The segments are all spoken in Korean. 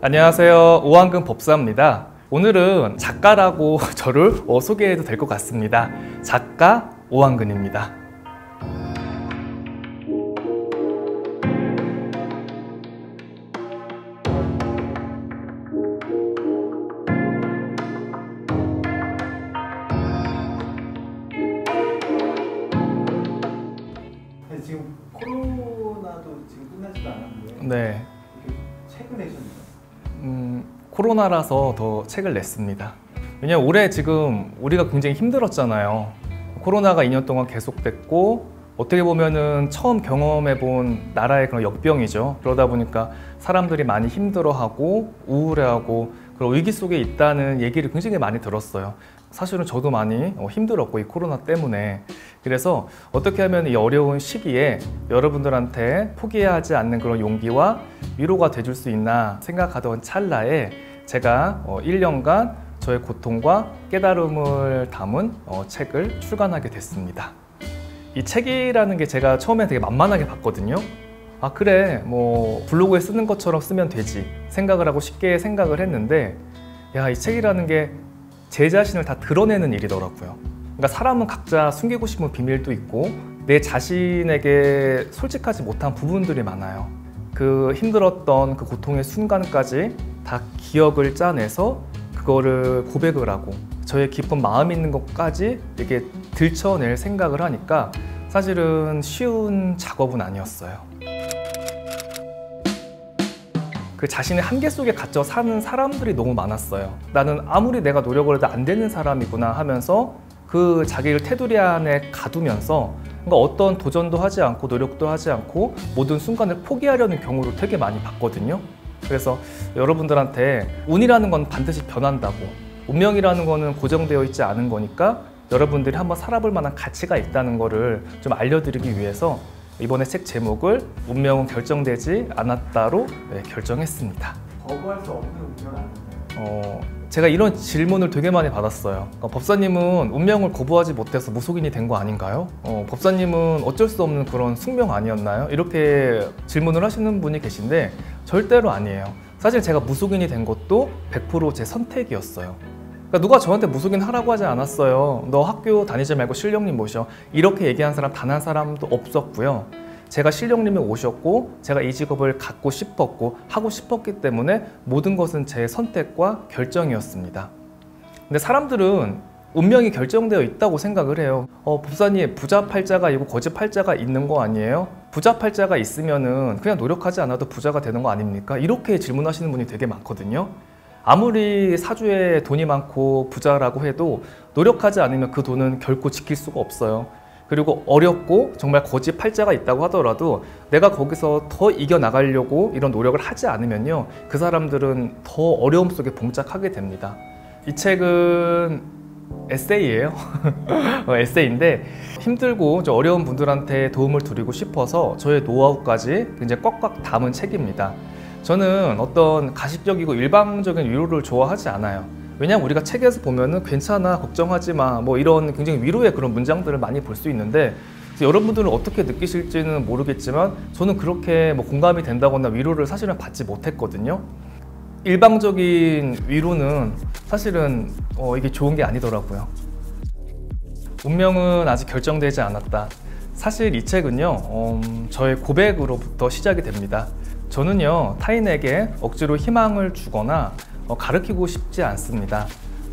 안녕하세요. 오한근 법사입니다. 오늘은 작가라고 저를 소개해도 될 것 같습니다. 작가 오한근입니다. 지금 코로나도 지금 끝나지도 않았는데 네. 책을 내셨나요? 코로나라서 더 책을 냈습니다. 왜냐면 올해 지금 우리가 굉장히 힘들었잖아요. 코로나가 2년 동안 계속됐고 어떻게 보면은 처음 경험해본 나라의 그런 역병이죠. 그러다 보니까 사람들이 많이 힘들어하고 우울해하고 그런 위기 속에 있다는 얘기를 굉장히 많이 들었어요. 사실은 저도 많이 힘들었고 이 코로나 때문에. 그래서 어떻게 하면 이 어려운 시기에 여러분들한테 포기하지 않는 그런 용기와 위로가 돼줄 수 있나 생각하던 찰나에 제가 1년간 저의 고통과 깨달음을 담은 책을 출간하게 됐습니다. 이 책이라는 게 제가 처음에 되게 만만하게 봤거든요. 아 그래 뭐 블로그에 쓰는 것처럼 쓰면 되지 생각을 하고 쉽게 생각을 했는데 야, 이 책이라는 게 제 자신을 다 드러내는 일이더라고요. 그러니까 사람은 각자 숨기고 싶은 비밀도 있고 내 자신에게 솔직하지 못한 부분들이 많아요. 그 힘들었던 그 고통의 순간까지 다 기억을 짜내서 그거를 고백을 하고 저의 깊은 마음 있는 것까지 이렇게 들춰낼 생각을 하니까 사실은 쉬운 작업은 아니었어요. 그 자신의 한계 속에 갇혀 사는 사람들이 너무 많았어요. 나는 아무리 내가 노력을 해도 안 되는 사람이구나 하면서 그 자기를 테두리 안에 가두면서 그러니까 어떤 도전도 하지 않고 노력도 하지 않고 모든 순간을 포기하려는 경우를 되게 많이 봤거든요. 그래서 여러분들한테 운이라는 건 반드시 변한다고, 운명이라는 거는 고정되어 있지 않은 거니까 여러분들이 한번 살아볼 만한 가치가 있다는 거를 좀 알려드리기 위해서 이번에 책 제목을 운명은 결정되지 않았다로 결정했습니다. 거부할 수 없는 운명 아닌가요? 제가 이런 질문을 되게 많이 받았어요. 법사님은 운명을 거부하지 못해서 무속인이 된 거 아닌가요? 법사님은 어쩔 수 없는 그런 숙명 아니었나요? 이렇게 질문을 하시는 분이 계신데 절대로 아니에요. 사실 제가 무속인이 된 것도 100% 제 선택이었어요. 그러니까 누가 저한테 무속인 하라고 하지 않았어요. 너 학교 다니지 말고 신령님 모셔. 이렇게 얘기한 사람 단 한 사람도 없었고요. 제가 신령님이 오셨고 제가 이 직업을 갖고 싶었고 하고 싶었기 때문에 모든 것은 제 선택과 결정이었습니다. 근데 사람들은 운명이 결정되어 있다고 생각을 해요. 법사님 부자 팔자가 있고 거지 팔자가 있는 거 아니에요? 부자 팔자가 있으면은 그냥 노력하지 않아도 부자가 되는 거 아닙니까? 이렇게 질문하시는 분이 되게 많거든요. 아무리 사주에 돈이 많고 부자라고 해도 노력하지 않으면 그 돈은 결코 지킬 수가 없어요. 그리고 어렵고 정말 거지 팔자가 있다고 하더라도 내가 거기서 더 이겨나가려고 이런 노력을 하지 않으면요, 그 사람들은 더 어려움 속에 봉착하게 됩니다. 이 책은 에세이예요. 에세이인데 힘들고 좀 어려운 분들한테 도움을 드리고 싶어서 저의 노하우까지 굉장히 꽉꽉 담은 책입니다. 저는 어떤 가식적이고 일방적인 위로를 좋아하지 않아요. 왜냐하면 우리가 책에서 보면은 괜찮아, 걱정하지 마, 뭐 이런 굉장히 위로의 그런 문장들을 많이 볼 수 있는데 여러분들은 어떻게 느끼실지는 모르겠지만 저는 그렇게 뭐 공감이 된다거나 위로를 사실은 받지 못했거든요. 일방적인 위로는 사실은 이게 좋은 게 아니더라고요. 운명은 아직 결정되지 않았다. 사실 이 책은요, 저의 고백으로부터 시작이 됩니다. 저는요, 타인에게 억지로 희망을 주거나 가르치고 싶지 않습니다.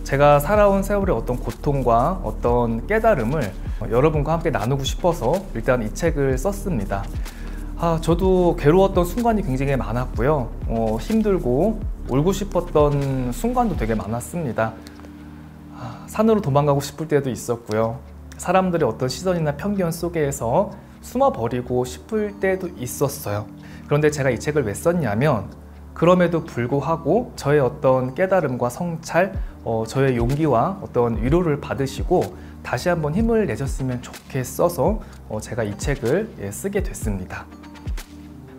제가 살아온 세월의 어떤 고통과 어떤 깨달음을 여러분과 함께 나누고 싶어서 일단 이 책을 썼습니다. 저도 괴로웠던 순간이 굉장히 많았고요. 힘들고 울고 싶었던 순간도 되게 많았습니다. 산으로 도망가고 싶을 때도 있었고요. 사람들의 어떤 시선이나 편견 속에서 숨어버리고 싶을 때도 있었어요. 그런데 제가 이 책을 왜 썼냐면 그럼에도 불구하고 저의 어떤 깨달음과 성찰, 저의 용기와 어떤 위로를 받으시고 다시 한번 힘을 내셨으면 좋겠어서 제가 이 책을 쓰게 됐습니다.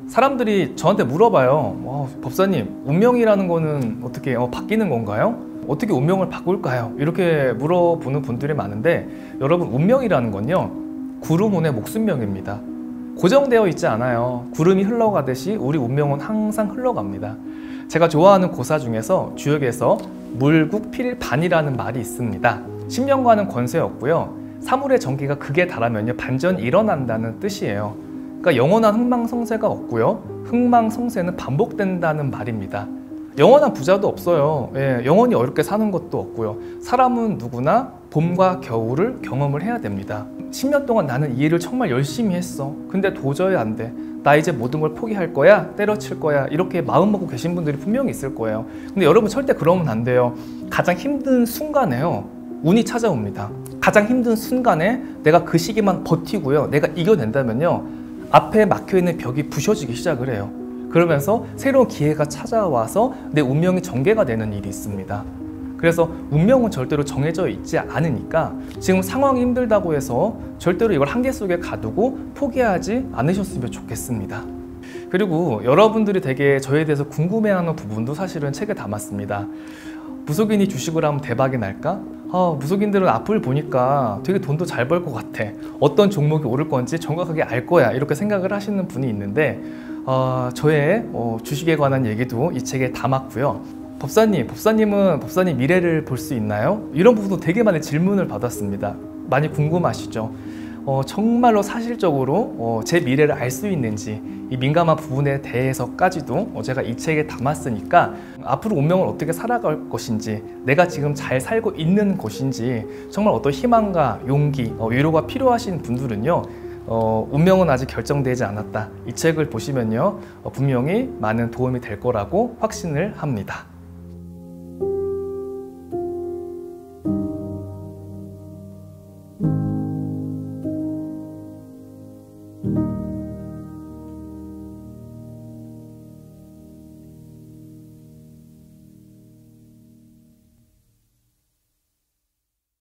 사람들이 저한테 물어봐요. 법사님, 운명이라는 거는 어떻게 바뀌는 건가요? 어떻게 운명을 바꿀까요? 이렇게 물어보는 분들이 많은데 여러분 운명이라는 건요 구름운의 목숨명입니다. 고정되어 있지 않아요. 구름이 흘러가듯이 우리 운명은 항상 흘러갑니다. 제가 좋아하는 고사 중에서 주역에서 물국필반이라는 말이 있습니다. 10년간은 권세였고요. 사물의 전기가 극에 달하면요 반전이 일어난다는 뜻이에요. 그러니까 영원한 흥망성쇠가 없고요. 흥망성쇠는 반복된다는 말입니다. 영원한 부자도 없어요. 예, 영원히 어렵게 사는 것도 없고요. 사람은 누구나 봄과 겨울을 경험을 해야 됩니다. 10년 동안 나는 이 일을 정말 열심히 했어. 근데 도저히 안 돼. 나 이제 모든 걸 포기할 거야, 때려칠 거야, 이렇게 마음 먹고 계신 분들이 분명히 있을 거예요. 근데 여러분 절대 그러면 안 돼요. 가장 힘든 순간에요 운이 찾아옵니다. 가장 힘든 순간에 내가 그 시기만 버티고요 내가 이겨낸다면요 앞에 막혀있는 벽이 부셔지기 시작을 해요. 그러면서 새로운 기회가 찾아와서 내 운명이 전개가 되는 일이 있습니다. 그래서 운명은 절대로 정해져 있지 않으니까 지금 상황이 힘들다고 해서 절대로 이걸 한계 속에 가두고 포기하지 않으셨으면 좋겠습니다. 그리고 여러분들이 되게 저에 대해서 궁금해하는 부분도 사실은 책에 담았습니다. 무속인이 주식을 하면 대박이 날까? 무속인들은 앞을 보니까 되게 돈도 잘 벌 것 같아. 어떤 종목이 오를 건지 정확하게 알 거야. 이렇게 생각을 하시는 분이 있는데 저의 주식에 관한 얘기도 이 책에 담았고요. 법사님은 법사님 미래를 볼 수 있나요? 이런 부분도 되게 많은 질문을 받았습니다. 많이 궁금하시죠? 정말로 사실적으로 제 미래를 알 수 있는지 이 민감한 부분에 대해서까지도 제가 이 책에 담았으니까 앞으로 운명을 어떻게 살아갈 것인지 내가 지금 잘 살고 있는 것인지 정말 어떤 희망과 용기, 위로가 필요하신 분들은요 운명은 아직 결정되지 않았다. 이 책을 보시면요 분명히 많은 도움이 될 거라고 확신을 합니다.